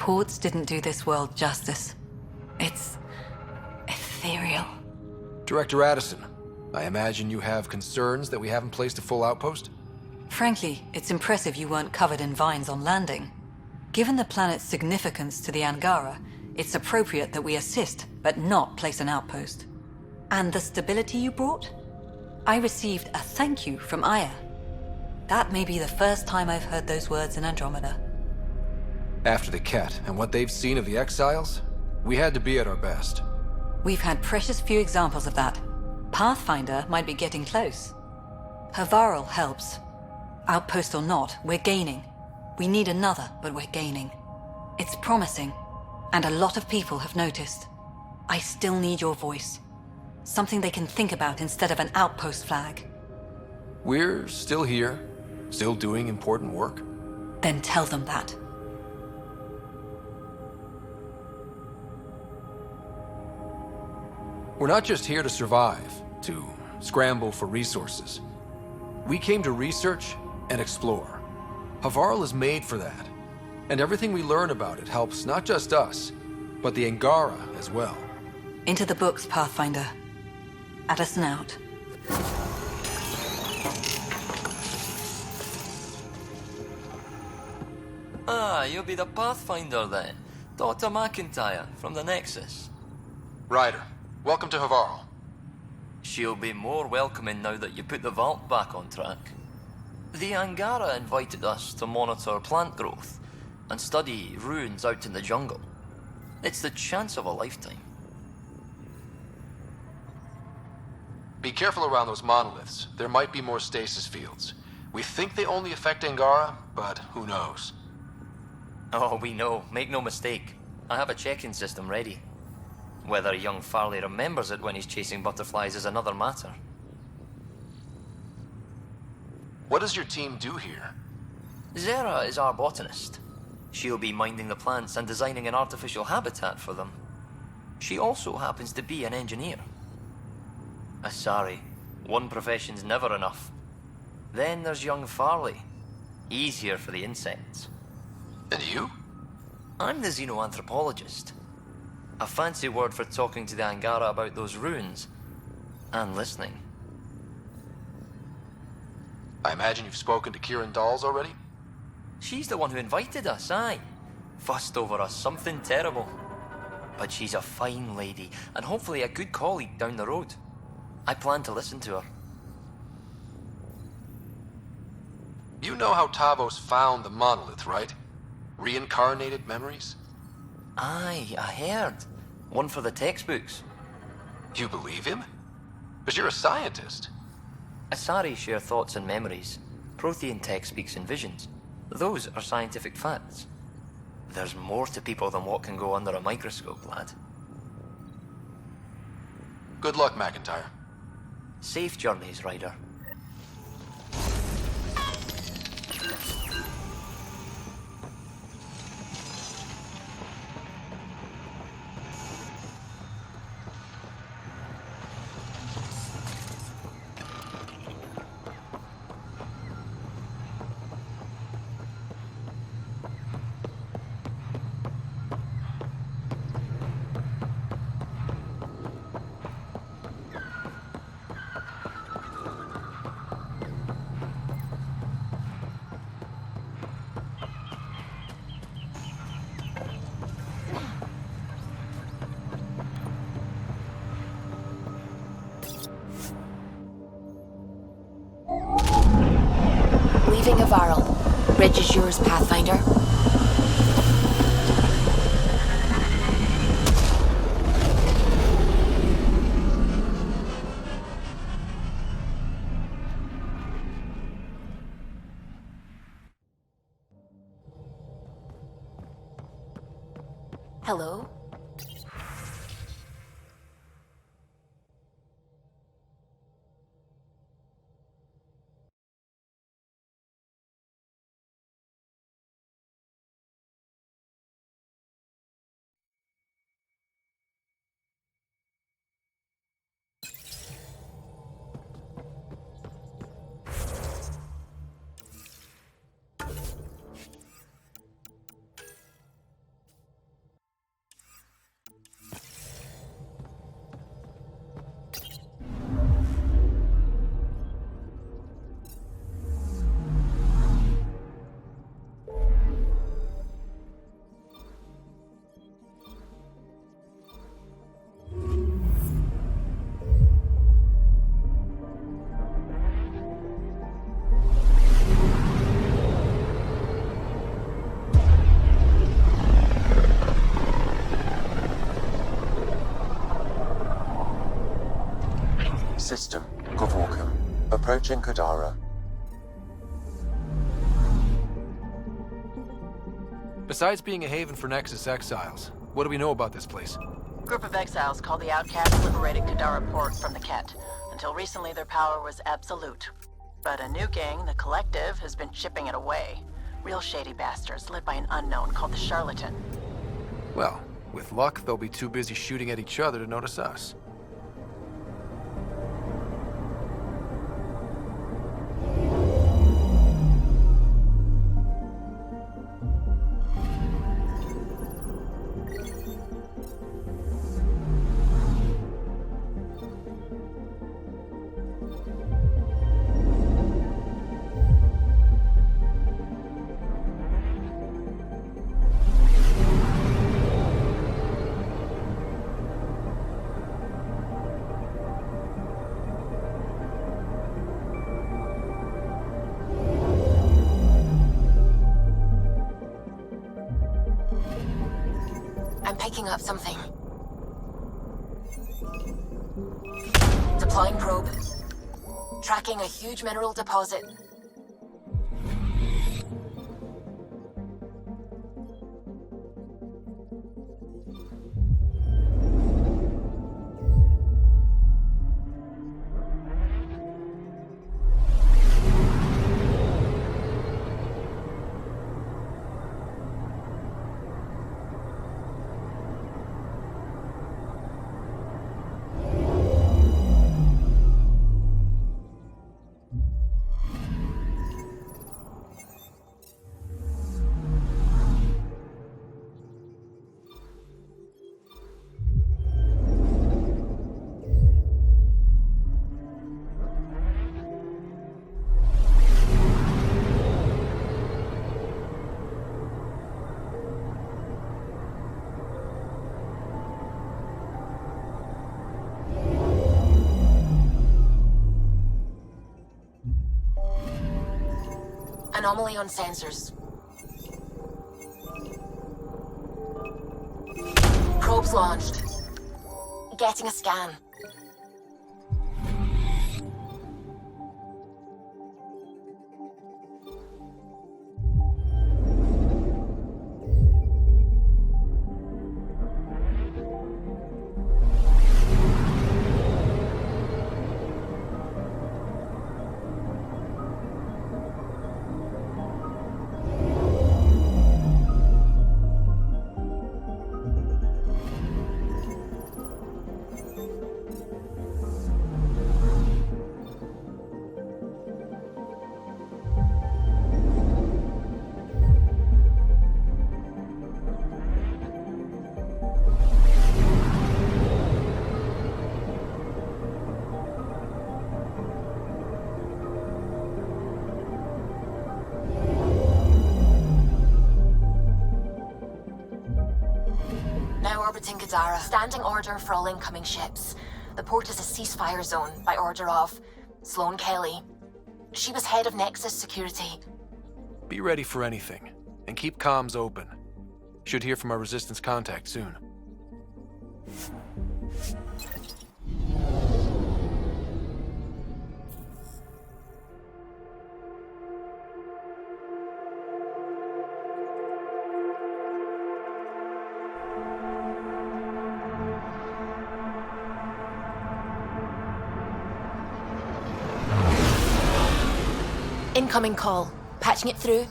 reports didn't do this world justice. It's ethereal. Director Addison, I imagine you have concerns that we haven't placed a full outpost? Frankly, it's impressive you weren't covered in vines on landing. Given the planet's significance to the Angara, it's appropriate that we assist, but not place an outpost. And the stability you brought? I received a thank you from Aya. That may be the first time I've heard those words in Andromeda. After the Ket and what they've seen of the exiles, we had to be at our best. We've had precious few examples of that. Pathfinder might be getting close. Havarl helps. Outpost or not, we're gaining. We need another, but we're gaining. It's promising, and a lot of people have noticed. I still need your voice. Something they can think about instead of an outpost flag. We're still here, still doing important work. Then tell them that. We're not just here to survive, to scramble for resources. We came to research and explore. Havarl is made for that. And everything we learn about it helps not just us, but the Angara as well. Into the books, Pathfinder. Addison out. Ah, you'll be the Pathfinder then. Dr. McIntyre from the Nexus. Ryder, welcome to Havarl. She'll be more welcoming now that you put the vault back on track. The Angara invited us to monitor plant growth and study ruins out in the jungle. It's the chance of a lifetime. Be careful around those monoliths. There might be more stasis fields. We think they only affect Angara, but who knows? Oh, we know. Make no mistake. I have a check-in system ready. Whether young Farley remembers it when he's chasing butterflies is another matter. What does your team do here? Zera is our botanist. She'll be minding the plants and designing an artificial habitat for them. She also happens to be an engineer. Sorry, one profession's never enough. Then there's young Farley. He's here for the insects. And you? I'm the xenoanthropologist. A fancy word for talking to the Angara about those ruins. And listening. I imagine you've spoken to Kieran Dawes already? She's the one who invited us, aye. Fussed over us something terrible. But she's a fine lady, and hopefully a good colleague down the road. I plan to listen to her. You know how Tavos found the monolith, right? Reincarnated memories? Aye, I heard. One for the textbooks. You believe him? Because you're a scientist. Asari share thoughts and memories. Prothean tech speaks in visions. Those are scientific facts. There's more to people than what can go under a microscope, lad. Good luck, McIntyre. Safe journeys, Ryder. Leaving Havarl. Bridge is yours, Pathfinder. Hello? system, Govorkum. Approaching Kadara. Besides being a haven for Nexus exiles, what do we know about this place? Group of exiles called the Outcasts liberated Kadara port from the Ket. Until recently, their power was absolute. But a new gang, the Collective, has been chipping it away. Real shady bastards, led by an unknown called the Charlatan. Well, with luck, they'll be too busy shooting at each other to notice us. I'm picking up something. Deploying probe. Tracking a huge mineral deposit. Anomaly on sensors. Probes launched. Getting a scan. Orbiting Kadara. Standing order for all incoming ships. The port is a ceasefire zone by order of Sloane Kelly. She was head of Nexus security. Be ready for anything, and keep comms open. Should hear from our Resistance contact soon. Incoming call. Patching it through.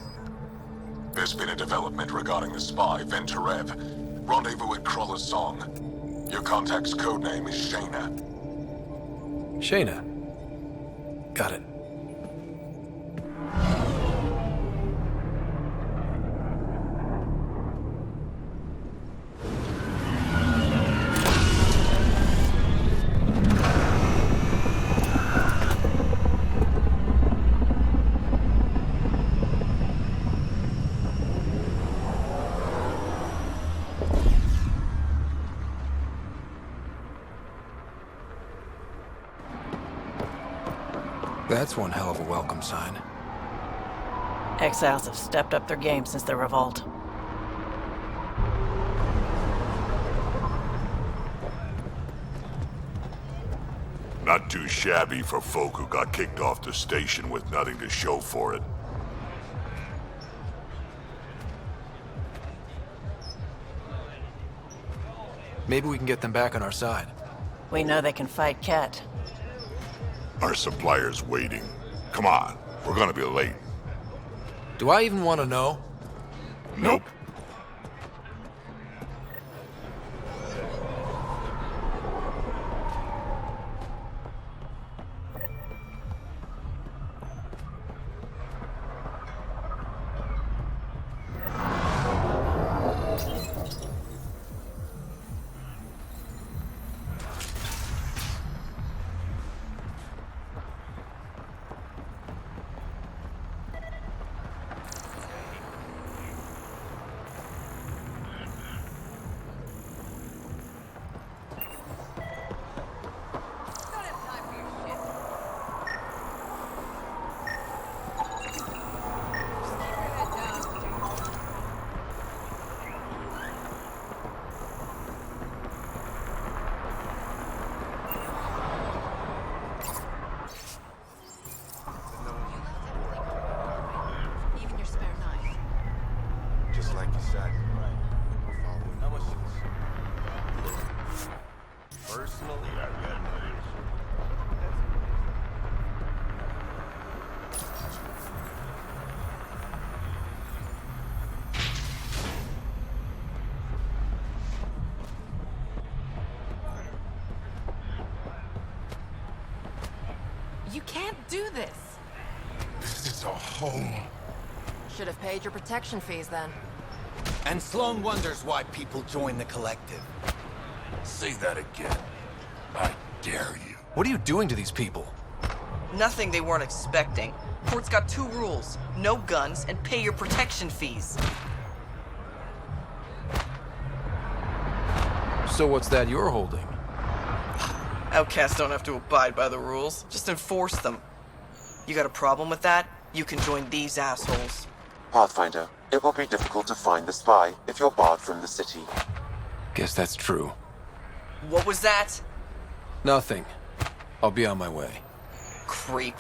There's been a development regarding the spy, Venturev. Rendezvous at Kroller's Song. Your contact's codename is Shayna. Shayna. Got it. That's one hell of a welcome sign. Exiles have stepped up their game since the revolt. Not too shabby for folk who got kicked off the station with nothing to show for it. Maybe we can get them back on our side. We know they can fight Ket. Our supplier's waiting. Come on, we're gonna be late. Do I even want to know? Nope. You can't do this. This is a home. Should have paid your protection fees then. And Sloan wonders why people join the collective. Say that again. I dare you. What are you doing to these people? Nothing they weren't expecting. Port's got 2 rules. No guns and pay your protection fees. So what's that you're holding? Outcasts don't have to abide by the rules. Just enforce them. You got a problem with that? You can join these assholes. Pathfinder, it will be difficult to find the spy if you're barred from the city. Guess that's true. What was that? Nothing. I'll be on my way. Creep.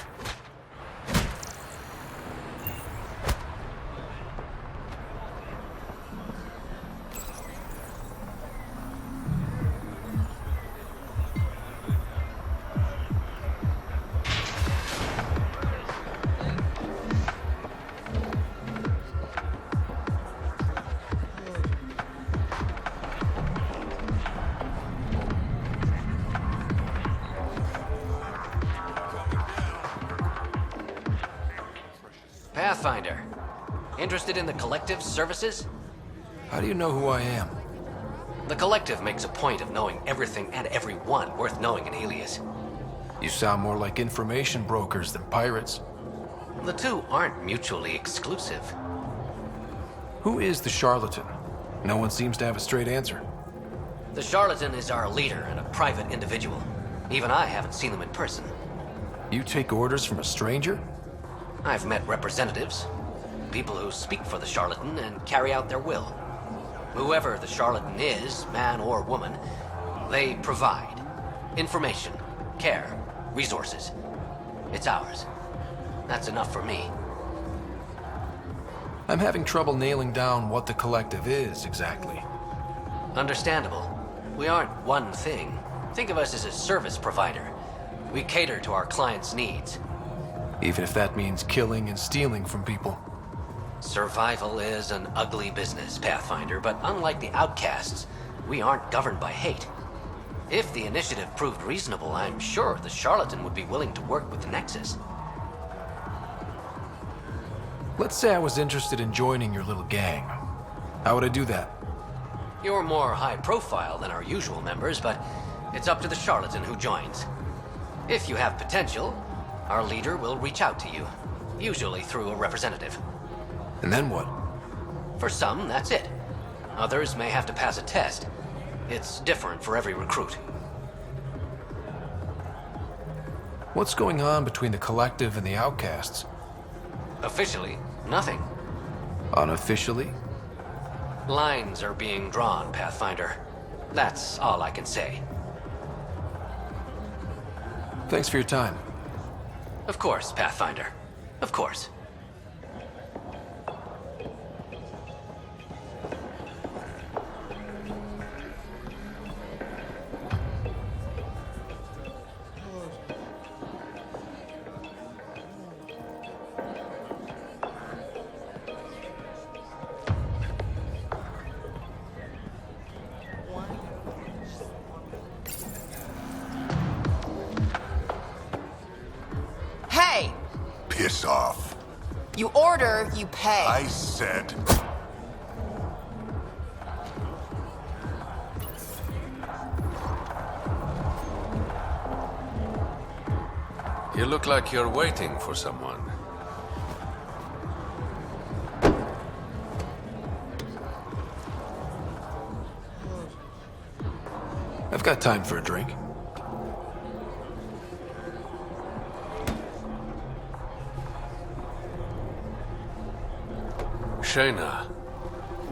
Pathfinder. Interested in the Collective's services? How do you know who I am? The Collective makes a point of knowing everything and everyone worth knowing in Helios. You sound more like information brokers than pirates. The two aren't mutually exclusive. Who is the charlatan? No one seems to have a straight answer. The charlatan is our leader and a private individual. Even I haven't seen them in person. You take orders from a stranger? I've met representatives, people who speak for the charlatan and carry out their will. Whoever the charlatan is, man or woman, they provide information, care, resources. It's ours. That's enough for me. I'm having trouble nailing down what the Collective is exactly. Understandable. We aren't one thing. Think of us as a service provider. We cater to our clients' needs. Even if that means killing and stealing from people. Survival is an ugly business, Pathfinder, but unlike the outcasts, we aren't governed by hate. If the initiative proved reasonable, I'm sure the charlatan would be willing to work with the Nexus. Let's say I was interested in joining your little gang. How would I do that? You're more high profile than our usual members, but it's up to the charlatan who joins. If you have potential, our leader will reach out to you, usually through a representative. And then what? For some, that's it. Others may have to pass a test. It's different for every recruit. What's going on between the Collective and the outcasts? Officially, nothing. Unofficially? Lines are being drawn, Pathfinder. That's all I can say. Thanks for your time. Of course, Pathfinder. Of course. Hey! Piss off. You order, you pay. I said... You look like you're waiting for someone. I've got time for a drink. Shayna,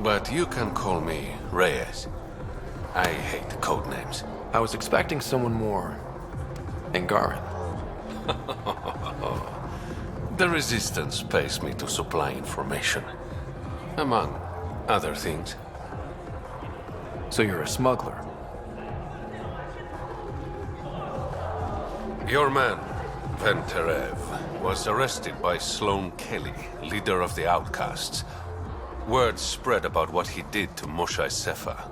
but you can call me Reyes. I hate code names. I was expecting someone more Angaran. The Resistance pays me to supply information, among other things. So you're a smuggler? Your man, Venterev, was arrested by Sloane Kelly, leader of the Outcasts. Word spread about what he did to Moshe Sefa.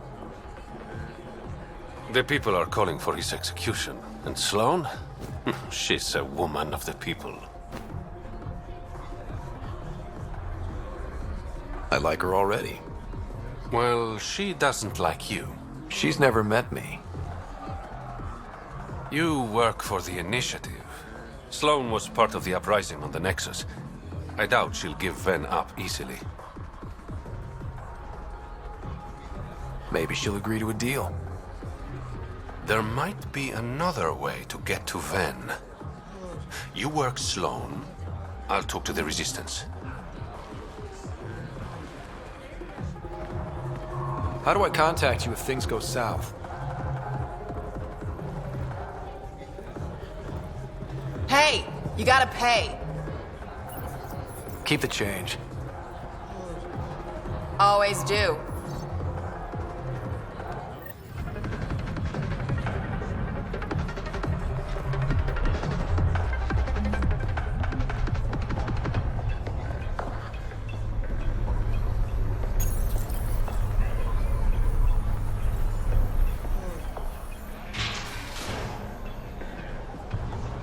The people are calling for his execution. And Sloane? She's a woman of the people. I like her already. Well, she doesn't like you. She's never met me. You work for the Initiative. Sloane was part of the uprising on the Nexus. I doubt she'll give Ven up easily. Maybe she'll agree to a deal. There might be another way to get to Ven. You work Sloane. I'll talk to the Resistance. How do I contact you if things go south? Hey! You gotta pay. Keep the change. Always do.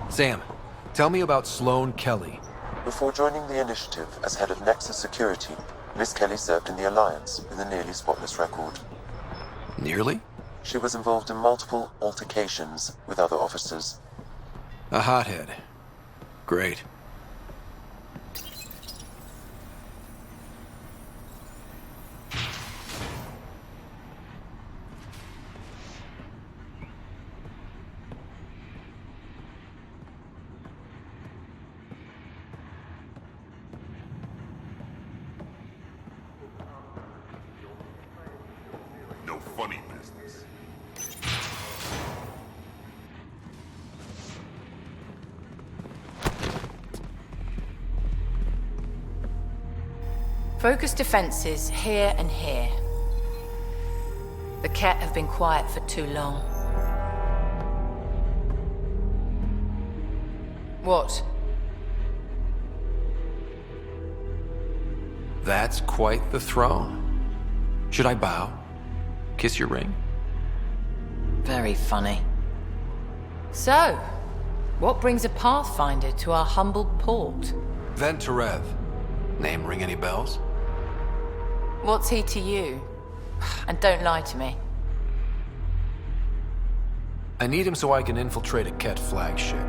Sam, tell me about Sloane Kelly. Before joining the Initiative as head of Nexus Security, Miss Kelly served in the Alliance with a nearly spotless record. Nearly? She was involved in multiple altercations with other officers. A hothead. Great. No funny business. Focus defenses here and here. The Ket have been quiet for too long. What? That's quite the throne. Should I bow? Kiss your ring? Very funny. So, what brings a Pathfinder to our humble port? Venterev. Name ring any bells? What's he to you? And don't lie to me. I need him so I can infiltrate a Ket flagship.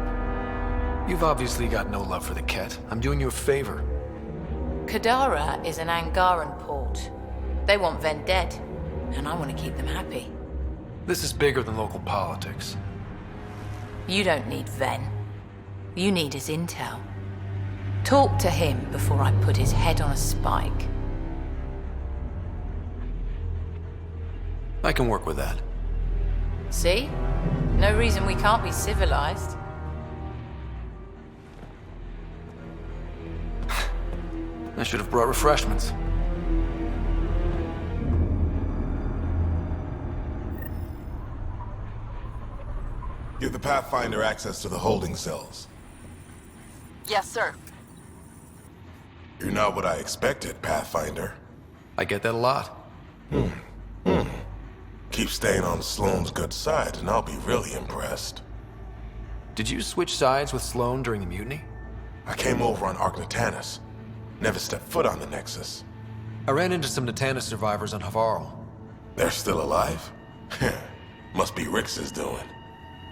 You've obviously got no love for the Ket. I'm doing you a favor. Kadara is an Angaran port. They want Ven dead, and I want to keep them happy. This is bigger than local politics. You don't need Ven. You need his intel. Talk to him before I put his head on a spike. I can work with that. See? No reason we can't be civilized. I should have brought refreshments. Give the Pathfinder access to the holding cells. Yes, sir. You're not what I expected, Pathfinder. I get that a lot. Keep staying on Sloane's good side, and I'll be really impressed. Did you switch sides with Sloane during the mutiny? I came over on Argnatanus. Never stepped foot on the Nexus. I ran into some Natanus survivors on Havarl. They're still alive? Must be Rix's doing.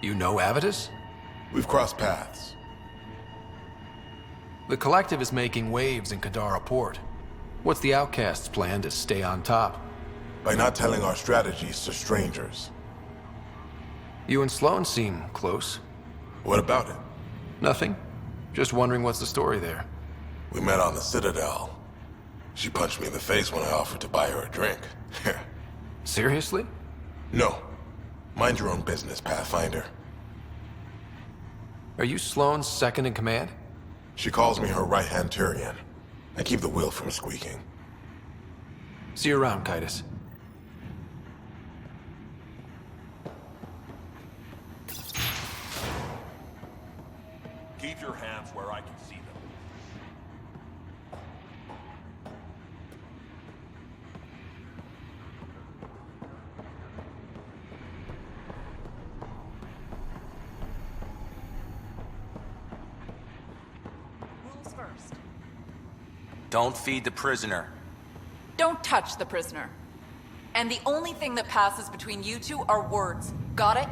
You know Avitus? We've crossed paths. The Collective is making waves in Kadara Port. What's the Outcast's plan to stay on top? By not telling our strategies to strangers. You and Sloane seem close. What about it? Nothing. Just wondering what's the story there. We met on the Citadel. She punched me in the face when I offered to buy her a drink. Seriously? No. Mind your own business, Pathfinder. Are you Sloane's second in command? She calls me her right-hand Turian. I keep the wheel from squeaking. See you around, Kitus. Keep your hands where I can see them. Rules first. Don't feed the prisoner. Don't touch the prisoner. And the only thing that passes between you two are words. Got it?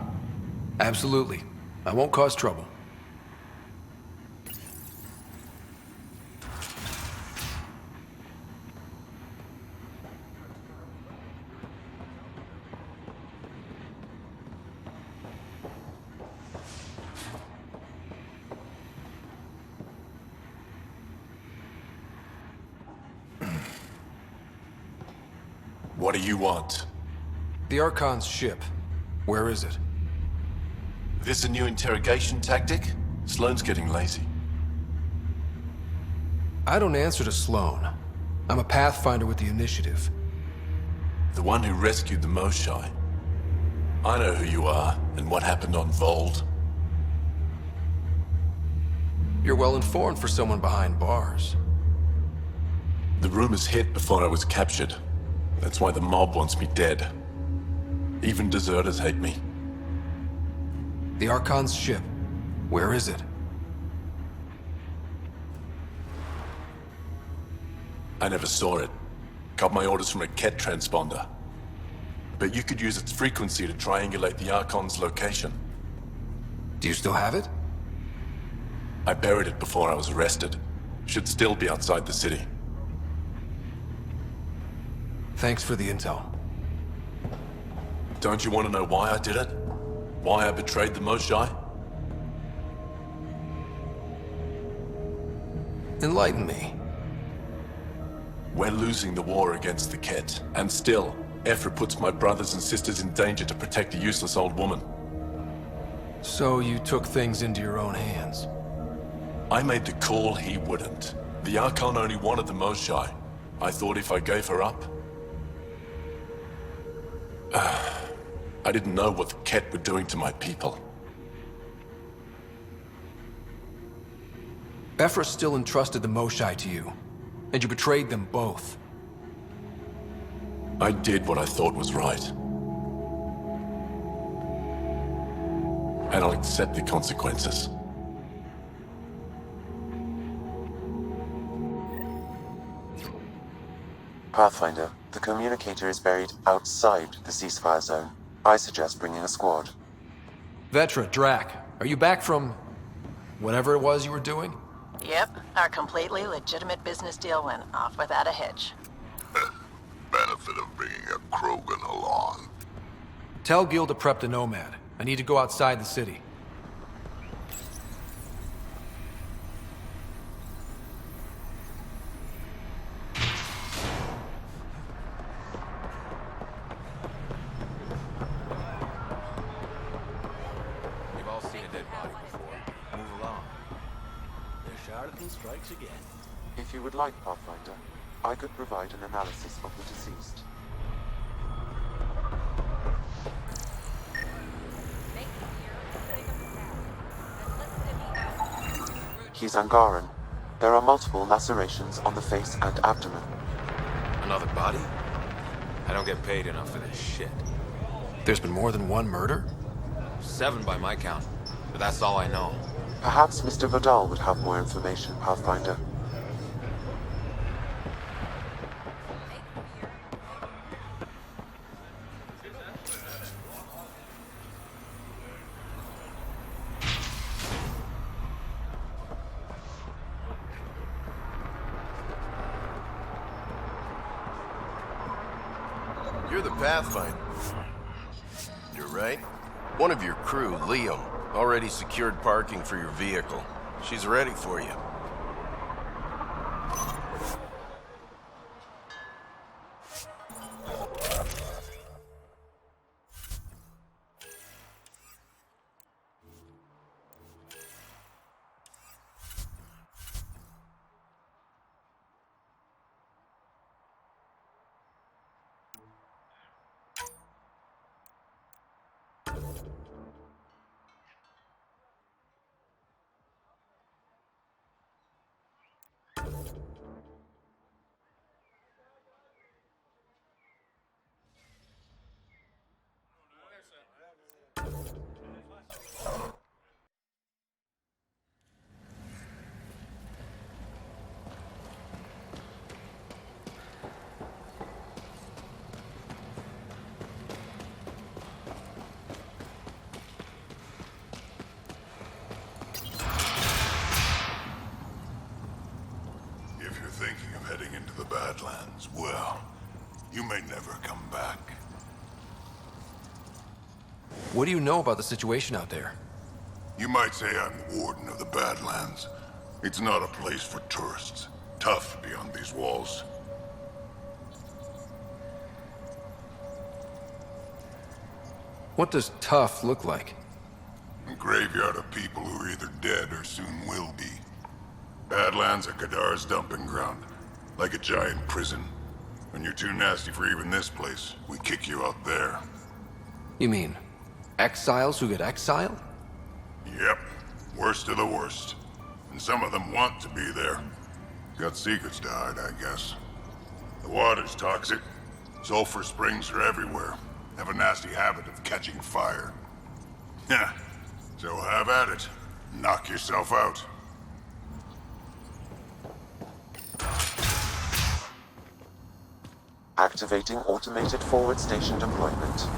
Absolutely. I won't cause trouble. What do you want? The Archon's ship. Where is it? This a new interrogation tactic? Sloane's getting lazy. I don't answer to Sloane. I'm a Pathfinder with the initiative. The one who rescued the Moshai. I know who you are, and what happened on Vold. You're well informed for someone behind bars. The rumors hit before I was captured. That's why the mob wants me dead. Even deserters hate me. The Archon's ship. Where is it? I never saw it. Got my orders from a Ket transponder. But you could use its frequency to triangulate the Archon's location. Do you still have it? I buried it before I was arrested. Should still be outside the city. Thanks for the intel. Don't you want to know why I did it? Why I betrayed the Moshai? Enlighten me. We're losing the war against the Ket, and still, Ephra puts my brothers and sisters in danger to protect a useless old woman. So you took things into your own hands. I made the call he wouldn't. The Archon only wanted the Moshai. I thought if I gave her up... I didn't know what the Ket were doing to my people. Ephra still entrusted the Moshai to you, and you betrayed them both. I did what I thought was right. And I'll accept the consequences. Pathfinder, the communicator is buried outside the ceasefire zone. I suggest bringing a squad. Vetra, Drac, are you back from... whatever it was you were doing? Yep, our completely legitimate business deal went off without a hitch. Benefit of bringing a Krogan along. Tell Gil to prep the Nomad. I need to go outside the city. You've all seen a dead body before. Move along. The charlatan strikes again. If you would like, Pathfinder, I could provide an analysis of the deceased. He's Angaran. There are multiple lacerations on the face and abdomen. Another body? I don't get paid enough for this shit. There's been more than one murder? 7 by my count, but that's all I know. Perhaps Mr. Vidal would have more information, Pathfinder. You're the Pathfinder. You're right. One of your crew, Leo, already secured parking for your vehicle. She's ready for you. Thinking of heading into the Badlands, well, you may never come back. What do you know about the situation out there? You might say I'm warden of the Badlands. It's not a place for tourists. Tough beyond these walls. What does tough look like? A graveyard of people who are either dead or soon will be. Badlands are Kadar's dumping ground, like a giant prison. When you're too nasty for even this place, we kick you out there. You mean exiles who get exiled? Yep, worst of the worst. And some of them want to be there. Got secrets to hide, I guess. The water's toxic. Sulfur springs are everywhere. Have a nasty habit of catching fire. Yeah, so have at it. Knock yourself out. Activating automated forward station deployment.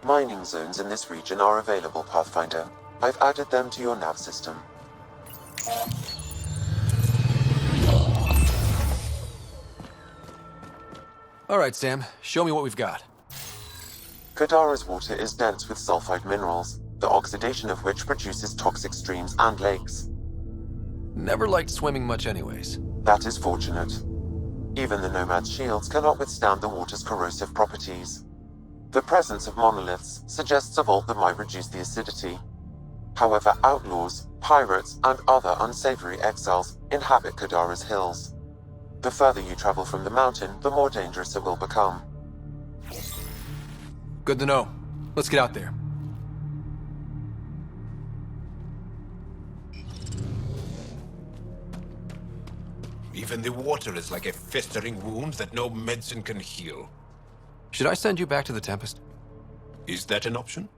Mining zones in this region are available, Pathfinder. I've added them to your nav system. All right, Sam. Show me what we've got. Kadara's water is dense with sulfide minerals, the oxidation of which produces toxic streams and lakes. Never liked swimming much anyways. That is fortunate. Even the Nomad's shields cannot withstand the water's corrosive properties. The presence of monoliths suggests a vault that might reduce the acidity. However, outlaws, pirates, and other unsavory exiles inhabit Kadara's hills. The further you travel from the mountain, the more dangerous it will become. Good to know. Let's get out there. Even the water is like a festering wound that no medicine can heal. Should I send you back to the Tempest? Is that an option?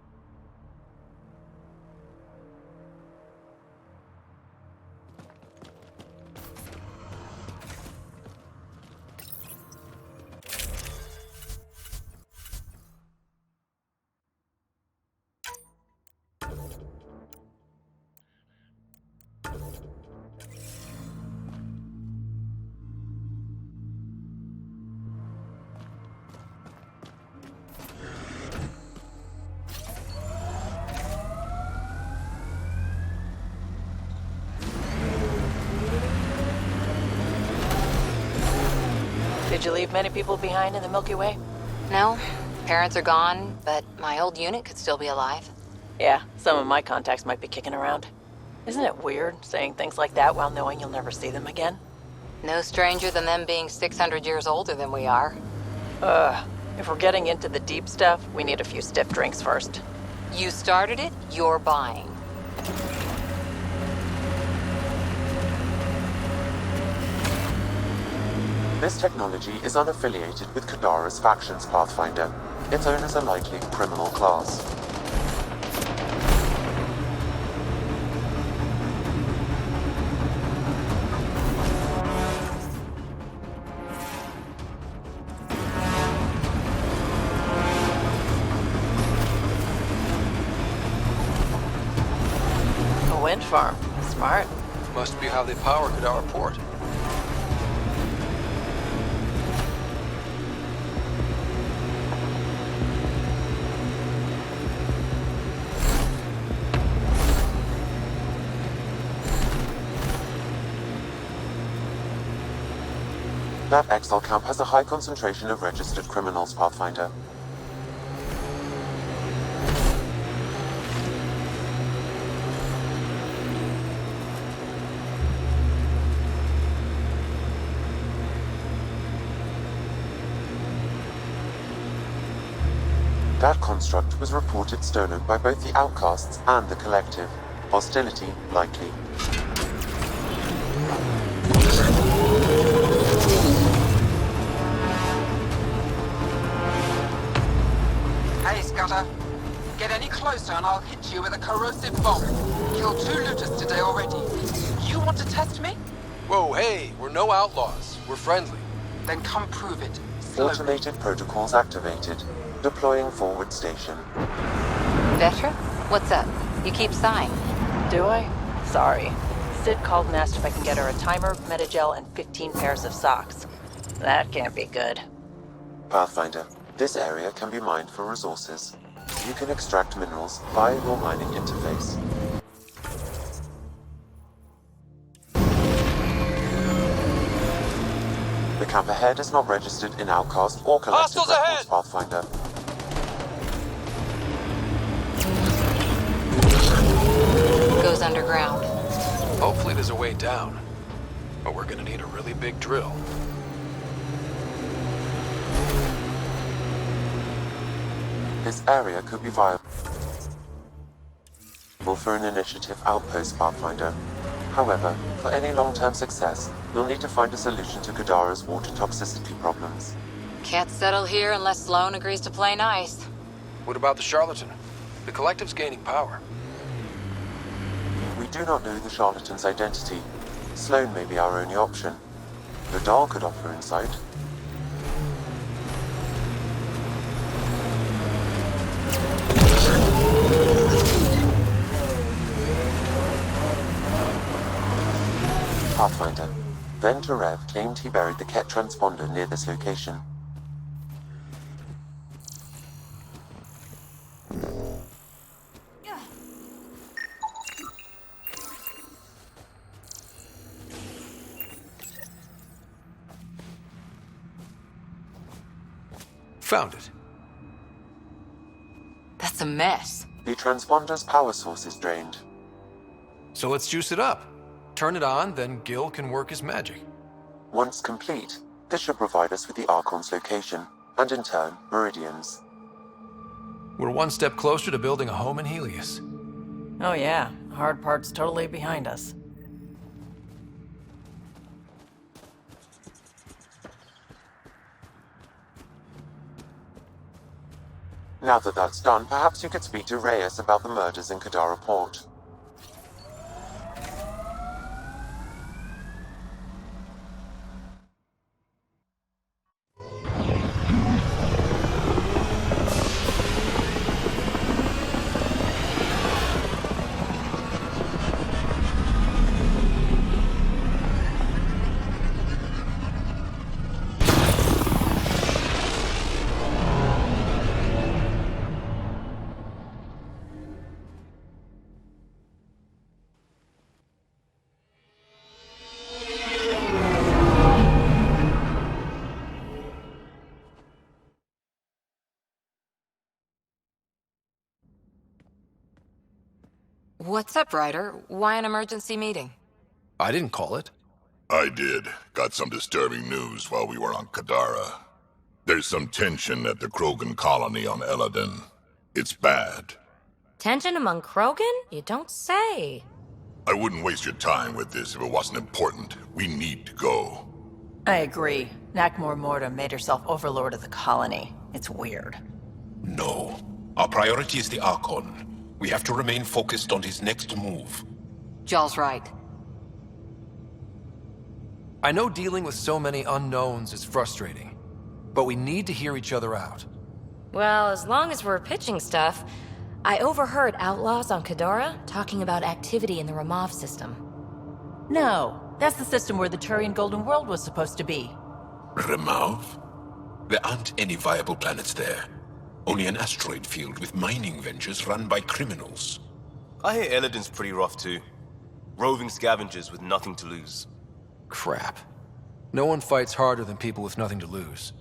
Did you leave many people behind in the Milky Way? No, Parents are gone, but my old unit could still be alive. Yeah, some of my contacts might be kicking around. Isn't it weird saying things like that while knowing you'll never see them again? No stranger than them being 600 years older than we are. If we're getting into the deep stuff, we need a few stiff drinks first. You started it, you're buying. This technology is unaffiliated with Kadara's factions, Pathfinder. Its owners are likely criminal class. A wind farm. Smart. Must be how they power Kadara Port. That exile camp has a high concentration of registered criminals, Pathfinder. That construct was reported stolen by both the Outcasts and the Collective. Hostility likely. Hey, Scudder. Get any closer and I'll hit you with a corrosive bomb. Killed 2 looters today already. You want to test me? Whoa, hey, we're no outlaws. We're friendly. Then come prove it. Slowly. Automated protocols activated. Deploying forward station. Vetra? What's up? You keep sighing. Do I? Sorry. Sid called and asked if I can get her a timer, metagel, and 15 pairs of socks. That can't be good. Pathfinder, this area can be mined for resources. You can extract minerals via your mining interface. The camp ahead is not registered in Outcast or Collective Hostiles records, ahead! Pathfinder. Goes underground. Hopefully there's a way down. But we're gonna need a really big drill. This area could be viable for an initiative outpost, Pathfinder. However, for any long-term success, you'll need to find a solution to Kadara's water toxicity problems. Can't settle here unless Sloan agrees to play nice. What about the charlatan? The Collective's gaining power. We do not know the charlatan's identity. Sloan may be our only option. The doll could offer insight. Pathfinder. Venturev claimed he buried the Ket transponder near this location. Found it. That's a mess. The transponder's power source is drained. So let's juice it up. Turn it on, then Gil can work his magic. Once complete, this should provide us with the Archon's location, and in turn, Meridian's. We're one step closer to building a home in Helios. Oh yeah, the hard part's totally behind us. Now that that's done, perhaps you could speak to Reyes about the murders in Kadara Port. What's up, Ryder? Why an emergency meeting? I didn't call it. I did. Got some disturbing news while we were on Kadara. There's some tension at the Krogan colony on Eladin. It's bad. Tension among Krogan? You don't say. I wouldn't waste your time with this if it wasn't important. We need to go. I agree. Nakmor Morta made herself overlord of the colony. It's weird. No. Our priority is the Archon. We have to remain focused on his next move. Jall's right. I know dealing with so many unknowns is frustrating, but we need to hear each other out. Well, as long as we're pitching stuff, I overheard outlaws on Kadara talking about activity in the Ramov system. No, that's the system where the Turian Golden World was supposed to be. Ramov? There aren't any viable planets there. Only an asteroid field with mining ventures run by criminals. I hear Eladin's pretty rough too. Roving scavengers with nothing to lose. Crap. No one fights harder than people with nothing to lose.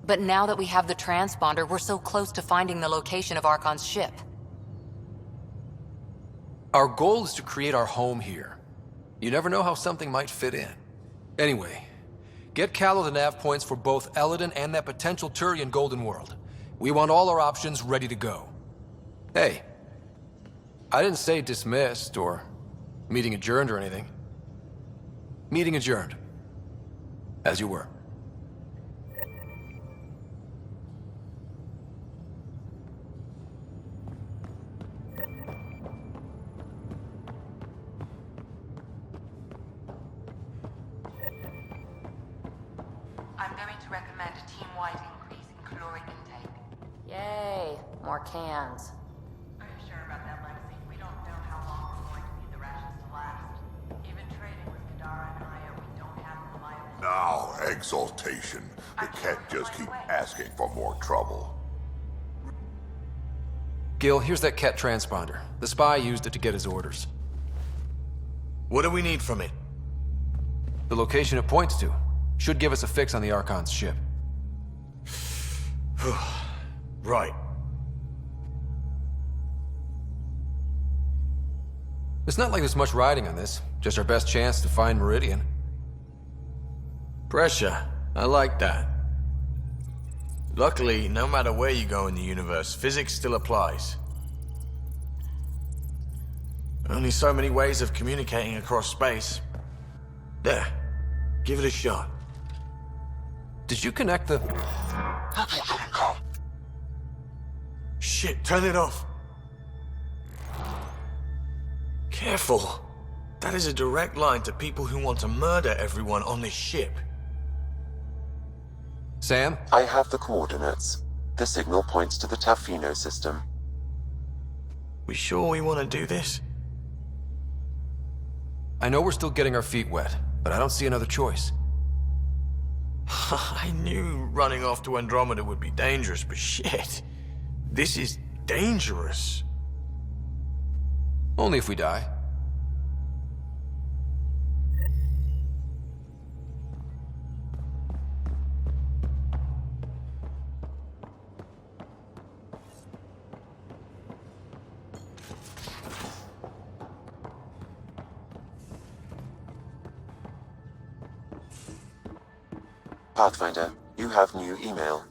But now that we have the transponder, we're so close to finding the location of Archon's ship. Our goal is to create our home here. You never know how something might fit in. Anyway, get Callow the nav points for both Eladin and that potential Turian Golden World. We want all our options ready to go. Hey, I didn't say dismissed or meeting adjourned or anything. Meeting adjourned. As you were. I'm going to recommend a team-wide increase in caloric intake. Yay, more cans. Are you sure about that, Lexi? We don't know how long we're going to need the rations to last. Even trading with Kadara and Aya, we don't have a reliable... Now, exaltation. The cat just keep asking for more trouble. Gil, here's that Ket transponder. The spy used it to get his orders. What do we need from it? The location it points to should give us a fix on the Archon's ship. Right. It's not like there's much riding on this. Just our best chance to find Meridian. Pressure. I like that. Luckily, no matter where you go in the universe, physics still applies. Only so many ways of communicating across space. There. Give it a shot. Did you connect the... Shit, turn it off. Careful. That is a direct line to people who want to murder everyone on this ship. Sam? I have the coordinates. The signal points to the Tafino system. We sure we want to do this? I know we're still getting our feet wet, but I don't see another choice. I knew running off to Andromeda would be dangerous, but shit. This is dangerous. Only if we die. Pathfinder, you have new email.